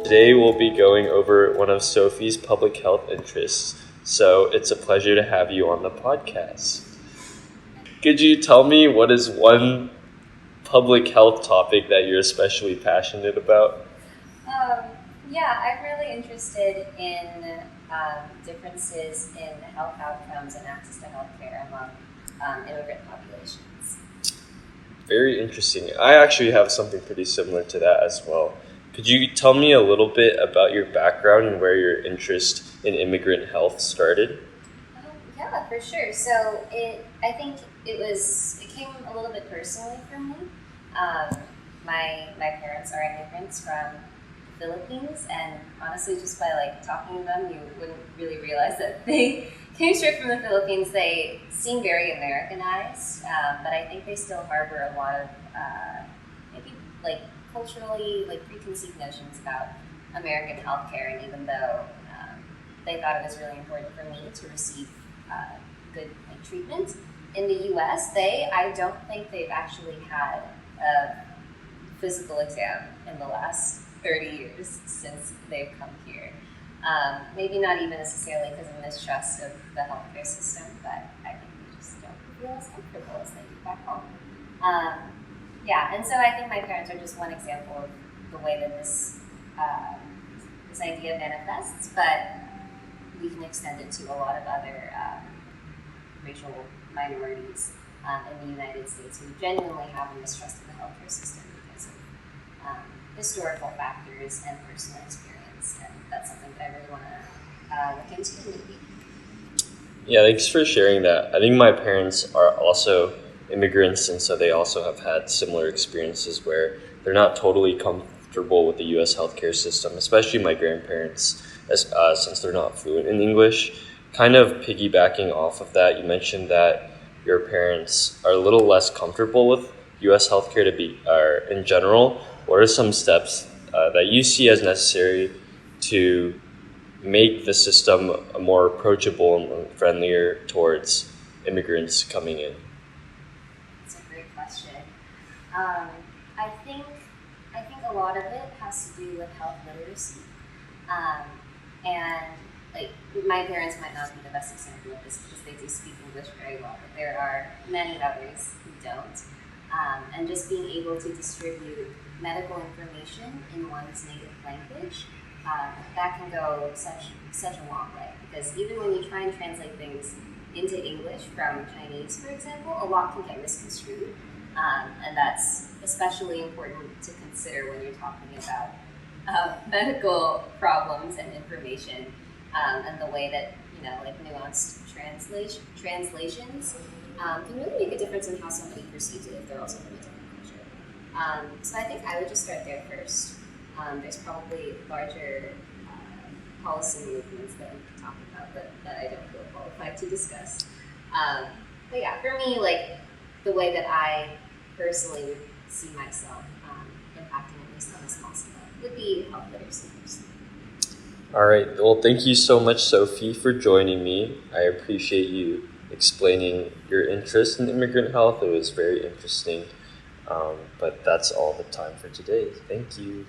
today we'll be going over one of Sophie's public health interests. So it's a pleasure to have you on the podcast. Could you tell me what is one public health topic that you're especially passionate about? I'm really interested in differences in health outcomes and access to healthcare among immigrant populations. Very interesting. I actually have something pretty similar to that as well. Could you tell me a little bit about your background and where your interest in immigrant health started? Yeah, for sure. So I think it came a little bit personally for me. My parents are immigrants from the Philippines, and honestly, just by talking to them, you wouldn't really realize that they came straight from the Philippines. They seem very Americanized, but I think they still harbor a lot of maybe culturally preconceived notions about American healthcare. And even though they thought it was really important for me to receive good treatment in the U.S., I don't think they've actually had a physical exam in the last 30 years since they've come here. Maybe not even necessarily because of mistrust of the healthcare system, but I think they just don't feel as comfortable as they do back home. And so I think my parents are just one example of the way that this idea manifests, but we can extend it to a lot of other racial minorities in the United States who genuinely have a mistrust of the healthcare system because of historical factors and personal experience, and that's something that I really want to look into maybe. Yeah, thanks for sharing that. I think my parents are also immigrants, and so they also have had similar experiences where they're not totally comfortable with the U.S. healthcare system, especially my grandparents, since they're not fluent in English. Kind of piggybacking off of that, you mentioned that your parents are a little less comfortable with U.S. healthcare in general. What are some steps that you see as necessary to make the system more approachable and friendlier towards immigrants coming in? That's a great question. I think a lot of it has to do with health literacy, and my parents might not be the best example of this because they do speak English very well, but there are many others who don't. And just being able to distribute medical information in one's native language, that can go such a long way. Because even when you try and translate things into English from Chinese, for example, a lot can get misconstrued. And that's especially important to consider when you're talking about medical problems and information, and the way that nuanced translations can really make a difference in how somebody perceives it if they're also from a different culture. So I think I would just start there first. There's probably larger policy movements that we can talk about that I don't feel qualified to discuss. But yeah, for me, the way that I personally would see myself impacting, at least on a small scale, would be health literacy first. All right. Well, thank you so much, Sophie, for joining me. I appreciate you explaining your interest in immigrant health. It was very interesting. But that's all the time for today. Thank you.